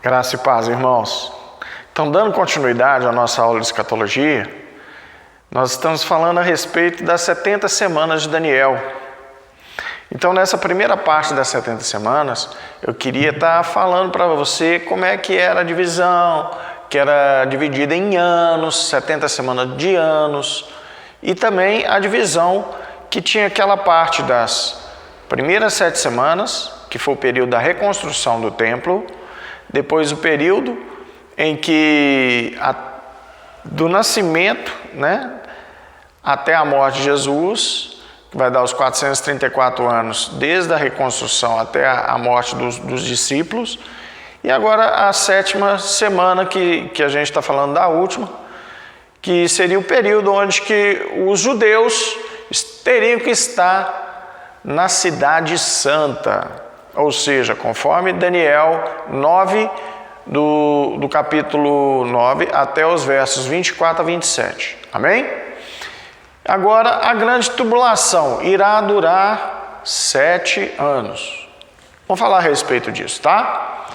Graça e paz, irmãos. Então, dando continuidade à nossa aula de escatologia, nós estamos falando a respeito das 70 semanas de Daniel. Então, nessa primeira parte das 70 semanas, eu queria estar falando para você como é que era a divisão, que era dividida em anos, 70 semanas de anos, e também a divisão que tinha aquela parte das primeiras 7 semanas, que foi o período da reconstrução do templo, depois o período em que do nascimento, até a morte de Jesus, que vai dar os 434 anos, desde a reconstrução até a morte dos discípulos, e agora a 7ª semana que a gente está falando da última, que seria o período onde que os judeus teriam que estar na cidade santa, ou seja, conforme Daniel 9, do capítulo 9 até os versos 24 a 27. Amém? Agora, a grande tribulação irá durar 7 anos. Vamos falar a respeito disso, tá?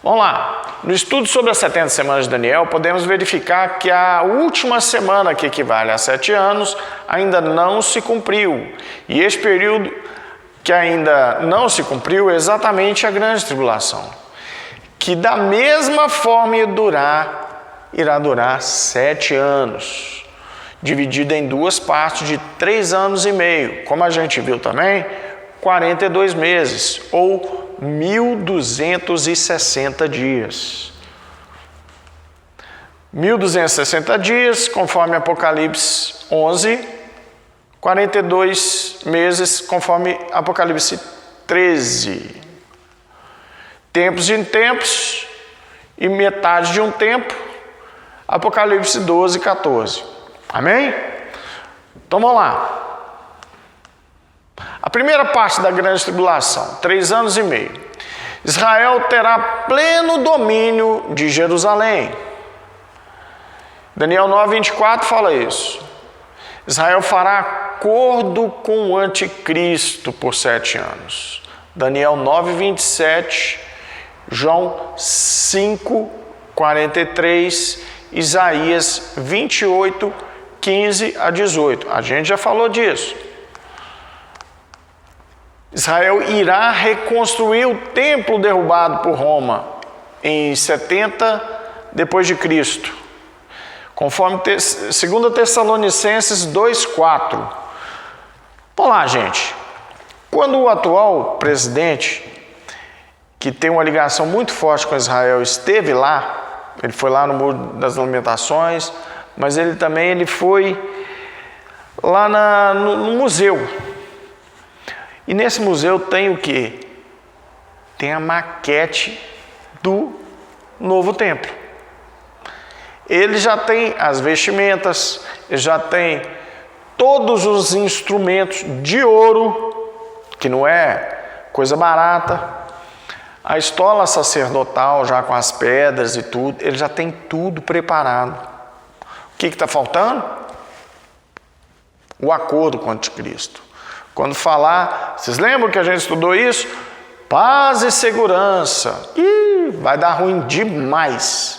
Vamos lá. No estudo sobre as 70 semanas de Daniel, podemos verificar que a última semana, que equivale a 7 anos, ainda não se cumpriu. E este período que ainda não se cumpriu é exatamente a grande tribulação, que da mesma forma irá durar 7 anos, dividida em 2 partes de 3 anos e meio, como a gente viu também, 42 meses, ou 1.260 dias. 1.260 dias, conforme Apocalipse 11, 42 meses, conforme Apocalipse 13. Tempos em tempos e metade de um tempo, Apocalipse 12, 14. Amém? Então vamos lá. A primeira parte da grande tribulação, 3 anos e meio. Israel terá pleno domínio de Jerusalém. Daniel 9, 24 fala isso. Israel fará acordo com o anticristo por 7 anos. Daniel 9, 27, João 5, 43, Isaías 28, 15 a 18. A gente já falou disso. Israel irá reconstruir o templo derrubado por Roma em 70 depois de Cristo. Conforme 2 Tessalonicenses 2,4. Vamos lá, gente. Quando o atual presidente, que tem uma ligação muito forte com Israel, esteve lá, ele foi lá no Muro das Lamentações, mas ele foi lá no museu. E nesse museu tem o quê? Tem a maquete do novo templo. Ele já tem as vestimentas, ele já tem todos os instrumentos de ouro, que não é coisa barata, a estola sacerdotal já com as pedras e tudo, ele já tem tudo preparado. O que está faltando? O acordo com o anticristo. Quando falar, vocês lembram que a gente estudou isso? Paz e segurança. Vai dar ruim demais.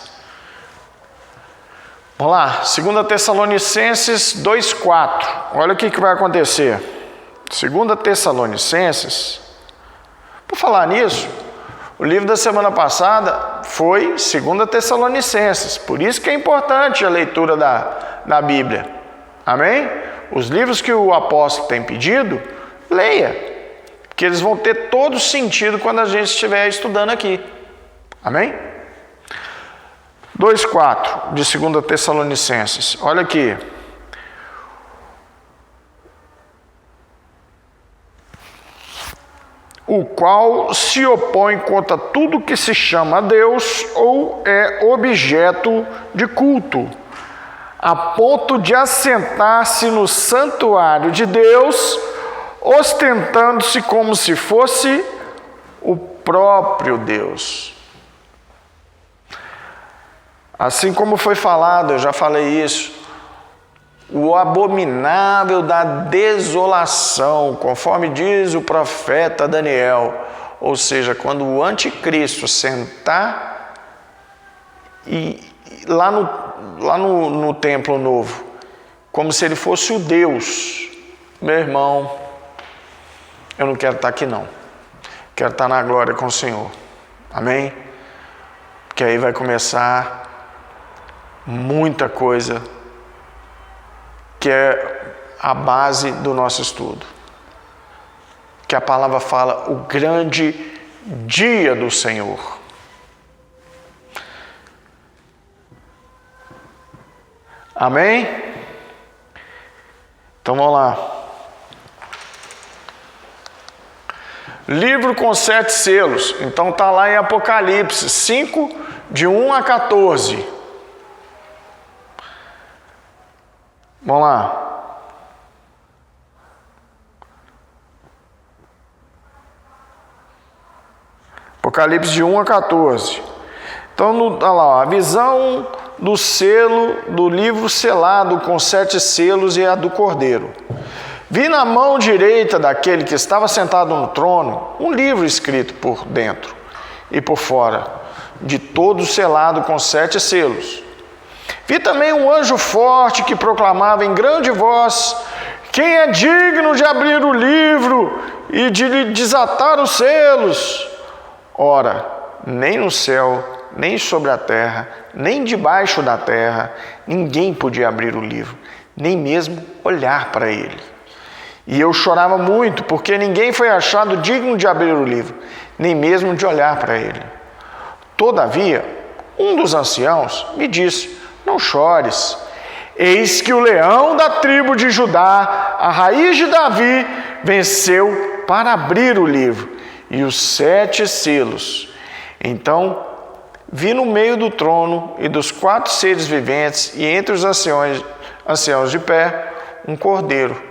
Vamos lá, 2 Tessalonicenses 2,4. Olha o que vai acontecer. 2 Tessalonicenses, por falar nisso, o livro da semana passada foi 2 Tessalonicenses. Por isso que é importante a leitura da Bíblia. Amém? Os livros que o apóstolo tem pedido, leia. Porque eles vão ter todo sentido quando a gente estiver estudando aqui. Amém? 2,4 de 2 Tessalonicenses. Olha aqui. O qual se opõe contra tudo que se chama Deus ou é objeto de culto, a ponto de assentar-se no santuário de Deus, ostentando-se como se fosse o próprio Deus. Assim como foi falado, eu já falei isso, o abominável da desolação, conforme diz o profeta Daniel, ou seja, quando o anticristo sentar e lá no templo novo, como se ele fosse o Deus. Meu irmão, eu não quero estar aqui não. Quero estar na glória com o Senhor. Amém? Porque aí vai começar muita coisa que é a base do nosso estudo. Que a palavra fala o grande dia do Senhor. Amém? Então vamos lá. Livro com 7 selos. Então está lá em Apocalipse 5, de 1 a 14. Vamos lá. Apocalipse de 1 a 14. Então, olha lá, a visão do selo do livro selado com 7 selos e a do Cordeiro. Vi na mão direita daquele que estava sentado no trono um livro escrito por dentro e por fora, de todo selado com 7 selos. Vi também um anjo forte que proclamava em grande voz: quem é digno de abrir o livro e de lhe desatar os selos? Ora, nem no céu, nem sobre a terra, nem debaixo da terra, ninguém podia abrir o livro, nem mesmo olhar para ele. E eu chorava muito, porque ninguém foi achado digno de abrir o livro, nem mesmo de olhar para ele. Todavia, um dos anciãos me disse: não chores, eis que o leão da tribo de Judá, a raiz de Davi, venceu para abrir o livro e os 7 selos. Então vi no meio do trono e dos 4 seres viventes e entre os anciãos de pé um cordeiro,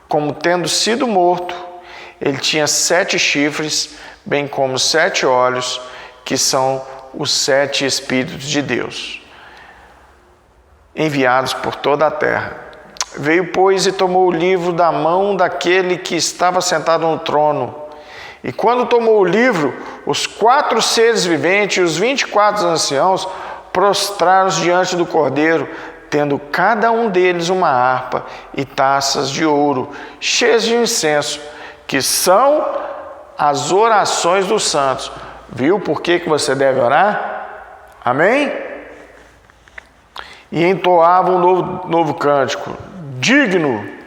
como tendo sido morto. Ele tinha 7 chifres, bem como 7 olhos, que são os 7 Espíritos de Deus, enviados por toda a terra. Veio, pois, e tomou o livro da mão daquele que estava sentado no trono. E quando tomou o livro, os 4 seres viventes e os 24 anciãos prostraram-se diante do Cordeiro, tendo cada um deles uma harpa e taças de ouro, cheias de incenso, que são as orações dos santos. Viu por que você deve orar? Amém? E entoavam um novo cântico: digno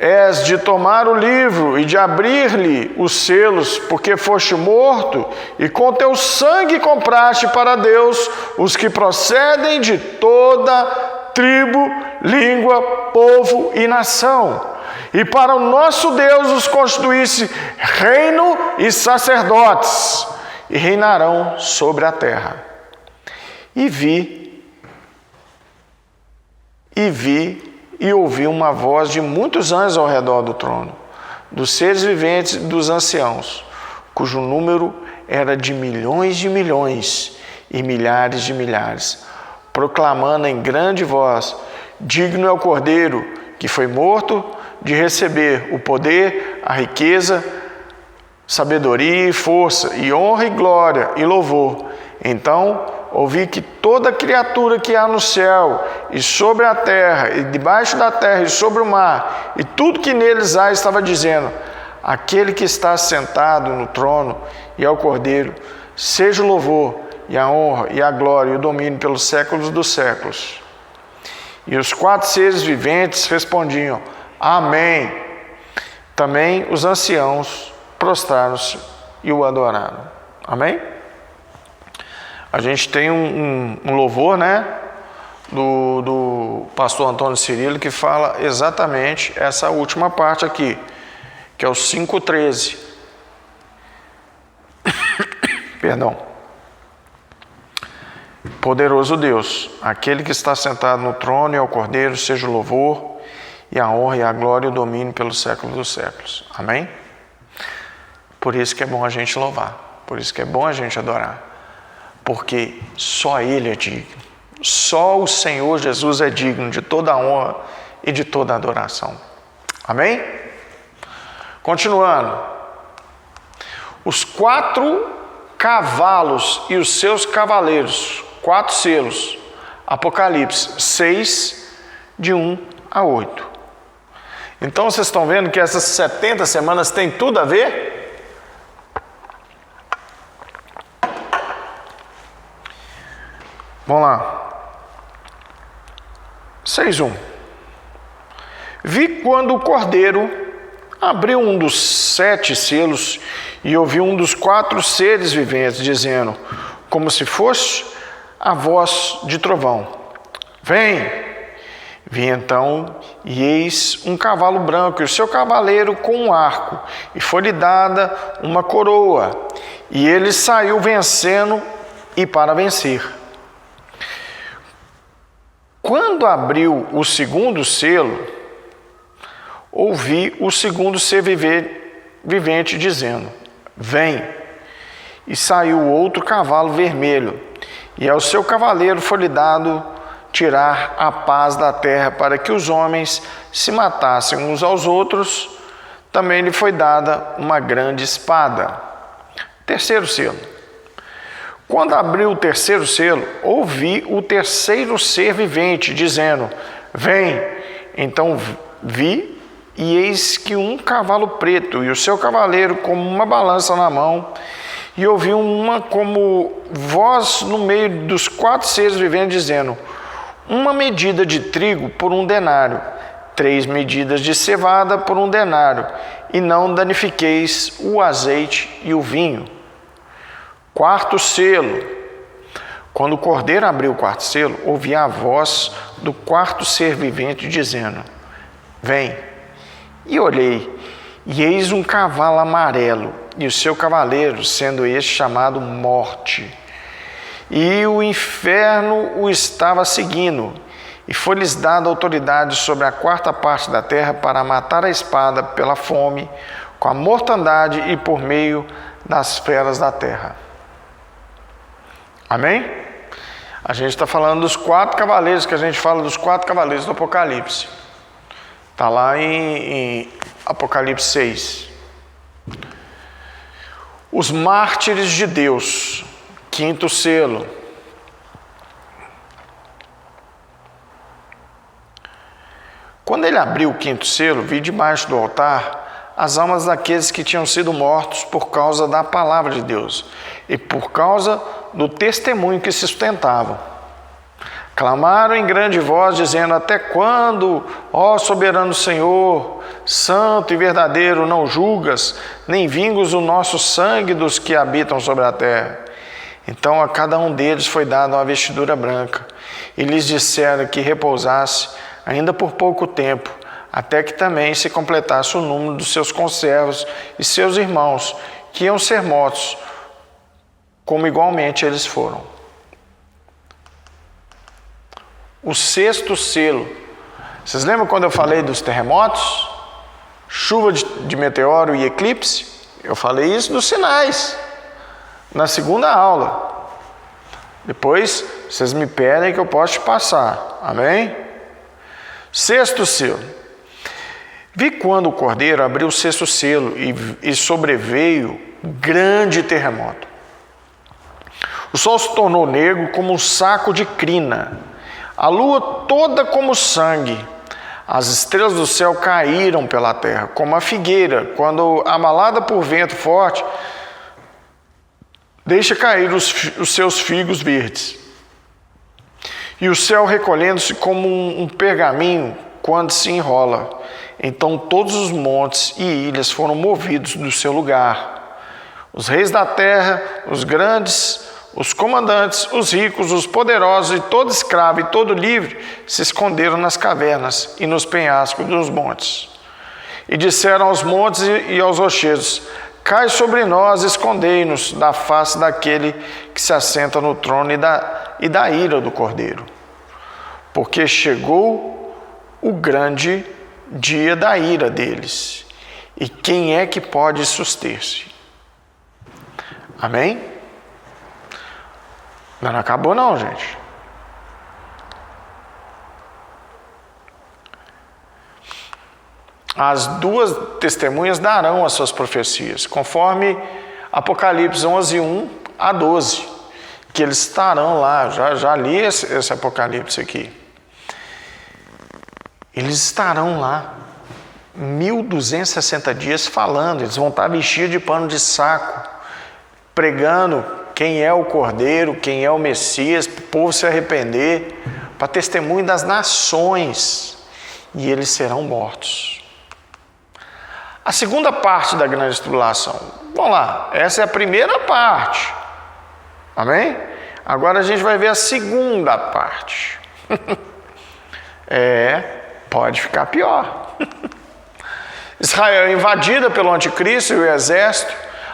és de tomar o livro e de abrir-lhe os selos, porque foste morto, e com teu sangue compraste para Deus os que procedem de toda tribo, língua, povo e nação. E para o nosso Deus os constituísse reino e sacerdotes, e reinarão sobre a terra. E ouvi uma voz de muitos anjos ao redor do trono, dos seres viventes e dos anciãos, cujo número era de milhões e milhares de milhares, proclamando em grande voz: digno é o Cordeiro, que foi morto, de receber o poder, a riqueza, sabedoria e força, e honra e glória e louvor. Então ouvi que toda criatura que há no céu e sobre a terra e debaixo da terra e sobre o mar e tudo que neles há estava dizendo: aquele que está sentado no trono e ao Cordeiro, seja o louvor e a honra e a glória e o domínio pelos séculos dos séculos. E os 4 seres viventes respondiam: amém. Também os anciãos prostraram-se e o adoraram. Amém? A gente tem um louvor, né, do pastor Antônio Cirilo, que fala exatamente essa última parte aqui, que é o 5:13. Perdão. Poderoso Deus, aquele que está sentado no trono e ao Cordeiro, seja o louvor e a honra e a glória e o domínio pelos séculos dos séculos. Amém? Por isso que é bom a gente louvar, por isso que é bom a gente adorar. Porque só Ele é digno, só o Senhor Jesus é digno de toda a honra e de toda a adoração. Amém? Continuando. Os 4 cavalos e os seus cavaleiros, 4 selos. Apocalipse 6, de 1 a 8. Então vocês estão vendo que essas 70 semanas têm tudo a ver? Vamos lá. 6:1. Vi quando o Cordeiro abriu um dos 7 selos e ouvi um dos 4 seres viventes dizendo, como se fosse a voz de trovão: vem! Vi então, e eis um cavalo branco, e o seu cavaleiro com um arco, e foi-lhe dada uma coroa, e ele saiu vencendo e para vencer. Quando abriu o segundo selo, ouvi o segundo ser vivente dizendo, vem! E saiu outro cavalo vermelho, e ao seu cavaleiro foi-lhe dado tirar a paz da terra para que os homens se matassem uns aos outros. Também lhe foi dada uma grande espada. Terceiro selo. Quando abriu o terceiro selo, ouvi o terceiro ser vivente dizendo, vem! Então vi, e eis que um cavalo preto e o seu cavaleiro com uma balança na mão, e ouvi uma como voz no meio dos 4 seres viventes dizendo, uma medida de trigo por 1 denário, 3 medidas de cevada por 1 denário, e não danifiqueis o azeite e o vinho. 4º selo. Quando o Cordeiro abriu o 4º selo, ouvi a voz do 4º ser vivente dizendo, vem! E olhei, e eis um cavalo amarelo, e o seu cavaleiro, sendo este chamado Morte. E o inferno o estava seguindo, e foi-lhes dada autoridade sobre a 4ª parte da terra para matar a espada pela fome, com a mortandade e por meio das feras da terra. Amém? A gente está falando dos 4 cavaleiros, que a gente fala dos 4 cavaleiros do Apocalipse. Está lá em Apocalipse 6. Os mártires de Deus. 5º selo. Quando ele abriu o 5º selo, vi debaixo do altar as almas daqueles que tinham sido mortos por causa da palavra de Deus e por causa do testemunho que se sustentavam. Clamaram em grande voz, dizendo, até quando, ó soberano Senhor, santo e verdadeiro, não julgas, nem vingas o nosso sangue dos que habitam sobre a terra? Então a cada um deles foi dada uma vestidura branca, e lhes disseram que repousasse ainda por pouco tempo, até que também se completasse o número dos seus conservos e seus irmãos, que iam ser mortos, como igualmente eles foram. O 6º selo. Vocês lembram quando eu falei dos terremotos? Chuva de meteoro e eclipse? Eu falei isso dos sinais, na segunda aula. Depois, vocês me pedem que eu possa te passar. Amém? 6º selo. Vi quando o Cordeiro abriu o 6º selo e sobreveio grande terremoto. O sol se tornou negro como um saco de crina, a lua toda como sangue. As estrelas do céu caíram pela terra, como a figueira, quando abalada por vento forte, deixa cair os seus figos verdes. E o céu recolhendo-se como um pergaminho quando se enrola. Então todos os montes e ilhas foram movidos do seu lugar. Os reis da terra, os grandes, os comandantes, os ricos, os poderosos, e todo escravo e todo livre se esconderam nas cavernas e nos penhascos dos montes. E disseram aos montes e aos rochedos, cai sobre nós, escondei-nos da face daquele que se assenta no trono e da ira do Cordeiro. Porque chegou o grande dia da ira deles. E quem é que pode suster-se? Amém? Não acabou não, gente. As 2 testemunhas darão as suas profecias, conforme Apocalipse 11:1 a 12, que eles estarão lá, já li esse Apocalipse aqui. Eles estarão lá 1260 dias falando, eles vão estar vestidos de pano de saco, pregando quem é o Cordeiro, quem é o Messias, para o povo se arrepender, para testemunho das nações, e eles serão mortos. A segunda parte da grande tribulação, vamos lá, essa é a primeira parte, amém? Agora a gente vai ver a segunda parte. Pode ficar pior. Israel é invadida pelo anticristo e o exército.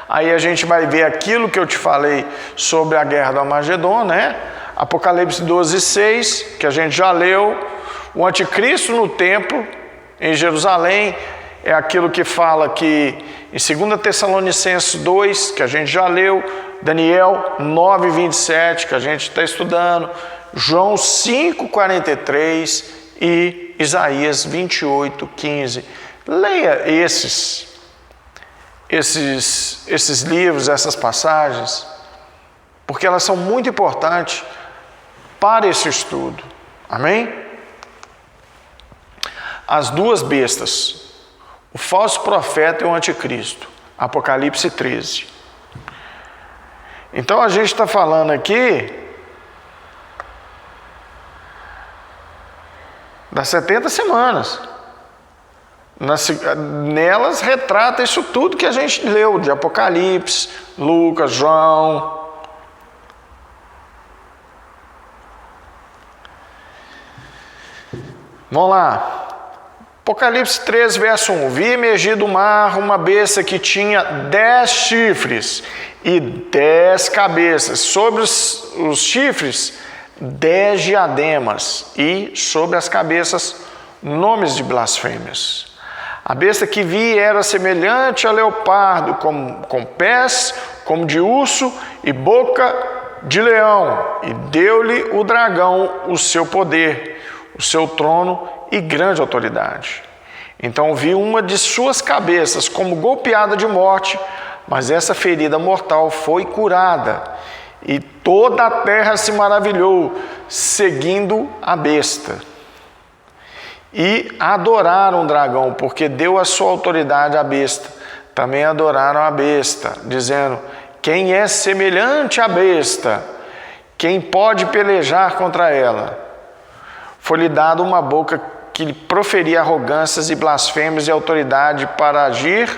Aí a gente vai ver aquilo que eu te falei sobre a guerra do Armagedon, né? Apocalipse 12:6, que a gente já leu. O anticristo no templo, em Jerusalém, é aquilo que fala aqui em 2 Tessalonicenses 2, que a gente já leu. Daniel 9:27, que a gente está estudando. João 5:43 e Isaías 28:15. Leia esses livros, essas passagens, porque elas são muito importantes para esse estudo. Amém? As duas bestas, o falso profeta e o anticristo. Apocalipse 13. Então a gente está falando aqui das 70 semanas. Nelas retrata isso tudo que a gente leu de Apocalipse, Lucas, João. Vamos lá. Apocalipse 13, verso 1. Vi emergir do mar uma besta que tinha 10 chifres e 10 cabeças. Sobre os chifres, 10 diademas. E sobre as cabeças, nomes de blasfêmias. A besta que vi era semelhante a leopardo, com pés como de urso e boca de leão. E deu-lhe o dragão o seu poder, o seu trono e grande autoridade. Então vi uma de suas cabeças como golpeada de morte, mas essa ferida mortal foi curada. E toda a terra se maravilhou, seguindo a besta. E adoraram o dragão, porque deu a sua autoridade à besta. Também adoraram a besta, dizendo: quem é semelhante à besta? Quem pode pelejar contra ela? Foi-lhe dado uma boca que lhe proferia arrogâncias e blasfêmias e autoridade para agir.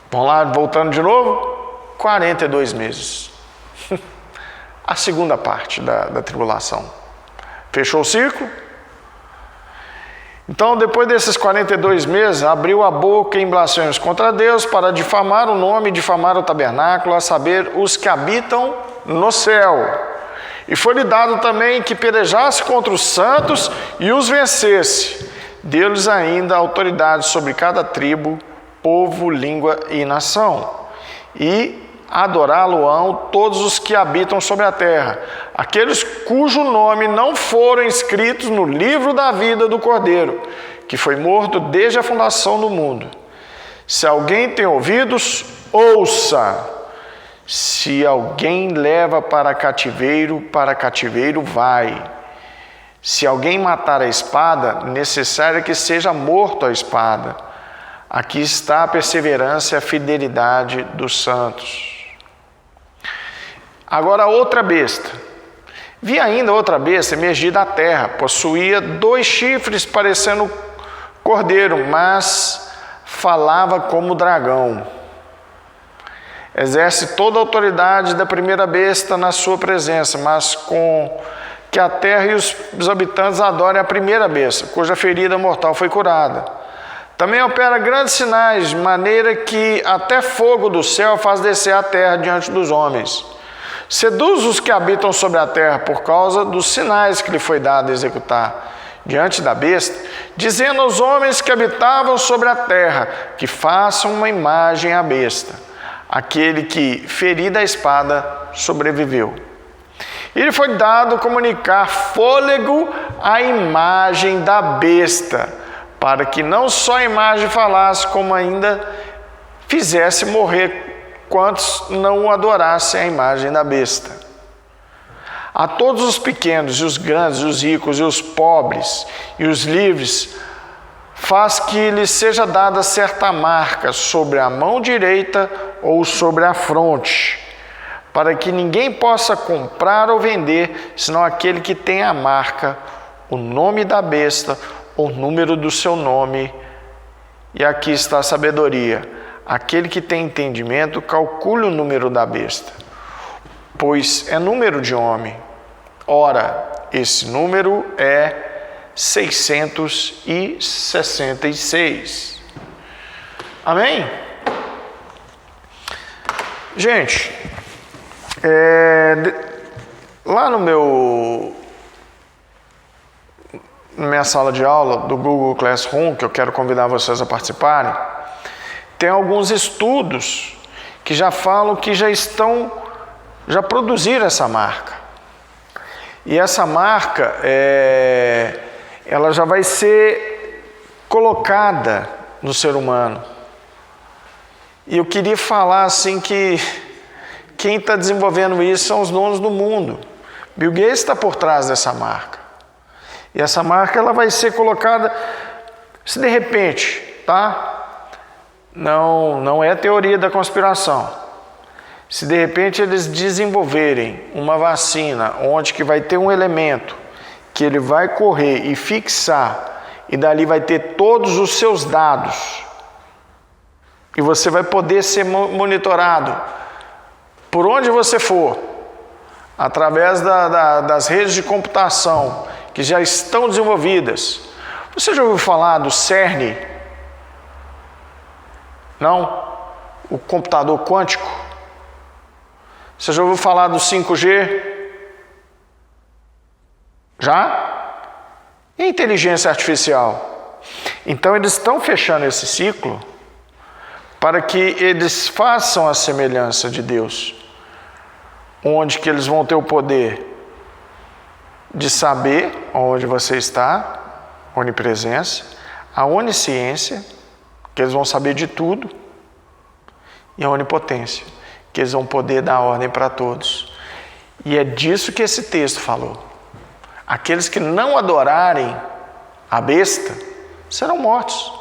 Vamos lá, voltando de novo. 42 meses. A segunda parte da tribulação. Fechou o ciclo? Então, depois desses 42 meses, abriu a boca em blasfêmias contra Deus para difamar o nome e difamar o tabernáculo, a saber, os que habitam no céu. E foi-lhe dado também que pelejasse contra os santos e os vencesse. Deu-lhes ainda autoridade sobre cada tribo, povo, língua e nação. E adorá-lo-ão todos os que habitam sobre a terra, aqueles cujo nome não foram inscritos no livro da vida do Cordeiro, que foi morto desde a fundação do mundo. Se alguém tem ouvidos, ouça. Se alguém leva para cativeiro vai. Se alguém matar a espada, necessário é que seja morto a espada. Aqui está a perseverança e a fidelidade dos santos. Agora outra besta. Vi ainda outra besta emergir da terra. Possuía 2 chifres parecendo cordeiro, mas falava como dragão. Exerce toda a autoridade da primeira besta na sua presença, mas com que a terra e os habitantes adorem a primeira besta, cuja ferida mortal foi curada. Também opera grandes sinais, de maneira que até fogo do céu faz descer a terra diante dos homens. Seduz os que habitam sobre a terra por causa dos sinais que lhe foi dado executar diante da besta, dizendo aos homens que habitavam sobre a terra que façam uma imagem à besta, aquele que, ferida a espada, sobreviveu. E lhe foi dado comunicar fôlego à imagem da besta, para que não só a imagem falasse, como ainda fizesse morrer quantos não adorassem a imagem da besta. A todos os pequenos e os grandes, os ricos e os pobres e os livres, faz que lhes seja dada certa marca sobre a mão direita ou sobre a fronte, para que ninguém possa comprar ou vender, senão aquele que tem a marca, o nome da besta, o número do seu nome. E aqui está a sabedoria. Aquele que tem entendimento, calcule o número da besta, pois é número de homem. Ora, esse número é 666. Amém? Gente, lá na minha sala de aula do Google Classroom, que eu quero convidar vocês a participarem, tem alguns estudos que já falam que já produziram essa marca. E essa marca, ela já vai ser colocada no ser humano. E eu queria falar assim que quem está desenvolvendo isso são os donos do mundo. Bill Gates está por trás dessa marca. E essa marca ela vai ser colocada, se de repente, tá? Não é teoria da conspiração. Se de repente eles desenvolverem uma vacina onde que vai ter um elemento que ele vai correr e fixar e dali vai ter todos os seus dados e você vai poder ser monitorado por onde você for, através das redes de computação que já estão desenvolvidas. Você já ouviu falar do CERN? Não? O computador quântico? Você já ouviu falar do 5G? Já? E a inteligência artificial? Então eles estão fechando esse ciclo para que eles façam a semelhança de Deus, onde que eles vão ter o poder de saber onde você está, onipresença, a onisciência, que eles vão saber de tudo, e a onipotência, que eles vão poder dar ordem para todos. E é disso que esse texto falou. Aqueles que não adorarem a besta serão mortos.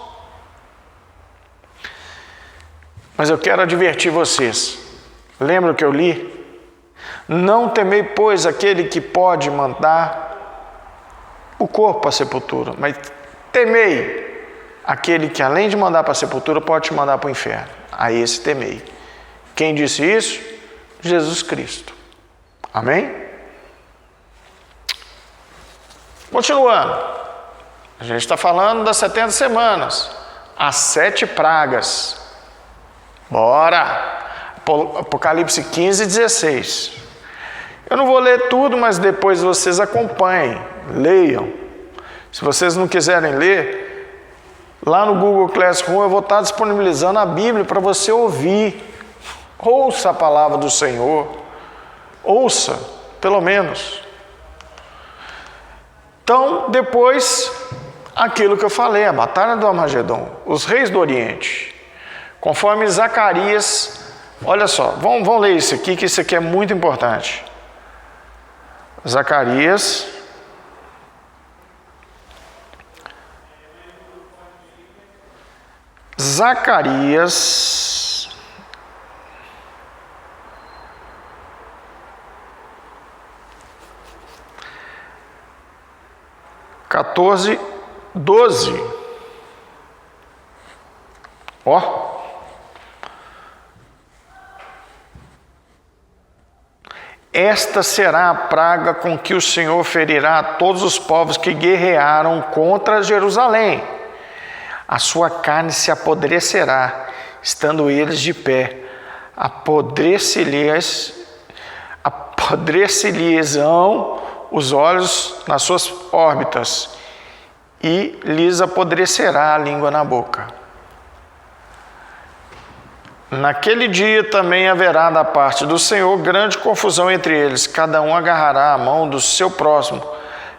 Mas eu quero advertir vocês. Lembra o que eu li? Não temei, pois, aquele que pode mandar o corpo para a sepultura, mas temei aquele que, além de mandar para a sepultura, pode te mandar para o inferno. A esse temei. Quem disse isso? Jesus Cristo. Amém? Continuando. A gente está falando das 70 semanas. As 7 pragas. Bora! Apocalipse 15 e 16. Eu não vou ler tudo, mas depois vocês acompanhem, leiam. Se vocês não quiserem ler, lá no Google Classroom eu vou estar disponibilizando a Bíblia para você ouvir. Ouça a palavra do Senhor. Ouça, pelo menos. Então, depois, aquilo que eu falei, a batalha do Armagedon, os reis do Oriente. Conforme Zacarias, olha só, vamos ler isso aqui, que isso aqui é muito importante. Zacarias, Zacarias 14:12. Ó. Esta será a praga com que o Senhor ferirá a todos os povos que guerrearam contra Jerusalém. A sua carne se apodrecerá, estando eles de pé. Apodrecer-lhes-ão os olhos nas suas órbitas, e lhes apodrecerá a língua na boca. Naquele dia também haverá da parte do Senhor grande confusão entre eles. Cada um agarrará a mão do seu próximo,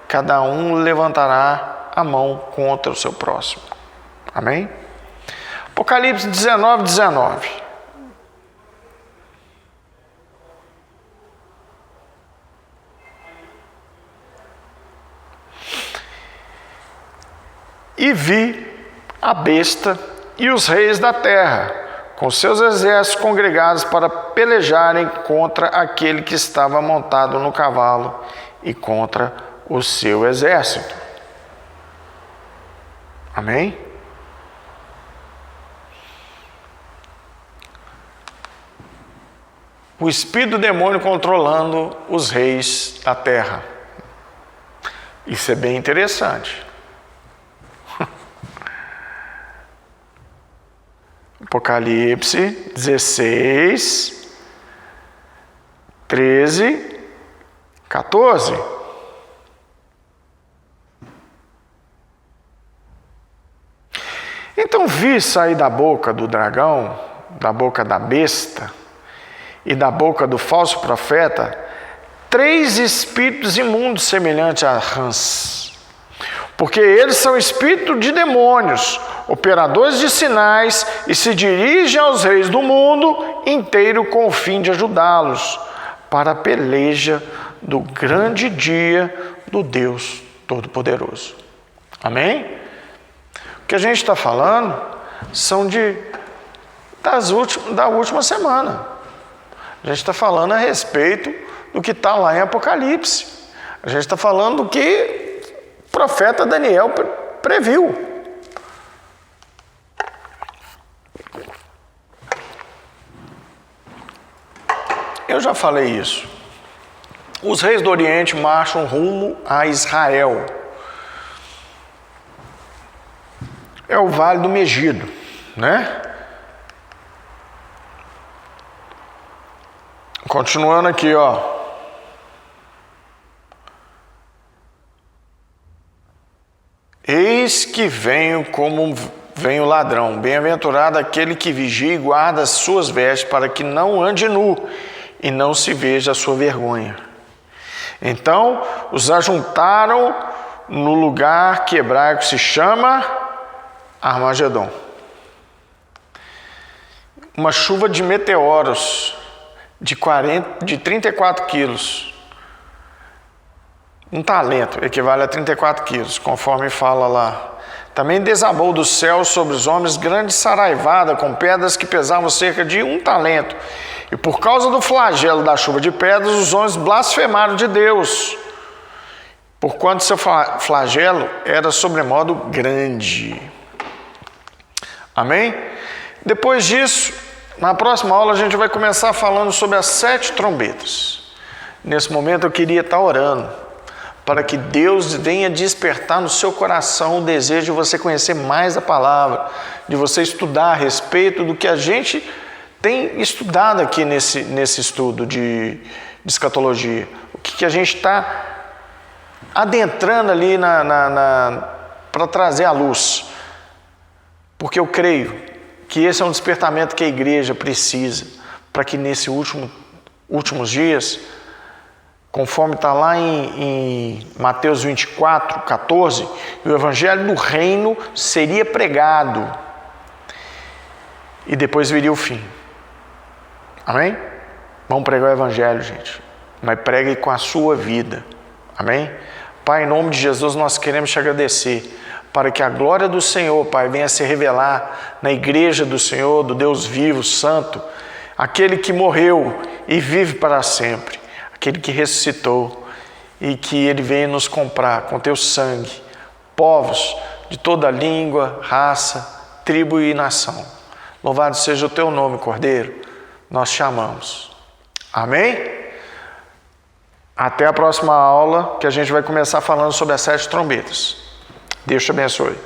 cada um levantará a mão contra o seu próximo. Amém? Apocalipse 19:19. E vi a besta e os reis da terra, com seus exércitos congregados para pelejarem contra aquele que estava montado no cavalo e contra o seu exército. Amém? O espírito do demônio controlando os reis da terra. Isso é bem interessante. Apocalipse 16, 13, 14. Então vi sair da boca do dragão, da boca da besta e da boca do falso profeta 3 espíritos imundos semelhantes a rãs, porque eles são espíritos de demônios, operadores de sinais, e se dirigem aos reis do mundo inteiro com o fim de ajudá-los para a peleja do grande dia do Deus Todo-Poderoso. Amém? O que a gente está falando são da última semana. A gente está falando a respeito do que está lá em Apocalipse. A gente está falando do que o profeta Daniel previu. Eu já falei isso. Os reis do Oriente marcham rumo a Israel. É o Vale do Megido, né? Continuando aqui, ó. Eis que venho como vem o ladrão. Bem-aventurado aquele que vigia e guarda as suas vestes, para que não ande nu e não se veja a sua vergonha. Então os ajuntaram no lugar que hebraico se chama Armagedon. Uma chuva de meteoros de 34 quilos. Um talento equivale a 34 quilos, conforme fala lá. Também desabou do céu sobre os homens grande saraivada com pedras que pesavam cerca de 1 talento. E por causa do flagelo da chuva de pedras, os homens blasfemaram de Deus, porquanto seu flagelo era sobremodo grande. Amém? Depois disso, na próxima aula a gente vai começar falando sobre as 7 trombetas. Nesse momento eu queria estar orando para que Deus venha despertar no seu coração o desejo de você conhecer mais a palavra, de você estudar a respeito do que a gente tem estudado aqui nesse estudo de escatologia. O que a gente está adentrando ali para trazer à luz. Porque eu creio que esse é um despertamento que a igreja precisa, para que nesses últimos dias, conforme está lá em Mateus 24, 14, o evangelho do reino seria pregado e depois viria o fim. Amém? Vamos pregar o evangelho, gente. Mas pregue com a sua vida. Amém? Pai, em nome de Jesus, nós queremos te agradecer para que a glória do Senhor, Pai, venha se revelar na igreja do Senhor, do Deus vivo, santo, aquele que morreu e vive para sempre, aquele que ressuscitou e que Ele venha nos comprar com teu sangue, povos de toda língua, raça, tribo e nação. Louvado seja o teu nome, Cordeiro. Nós te amamos. Amém? Até a próxima aula, que a gente vai começar falando sobre as 7 trombetas. Deus te abençoe.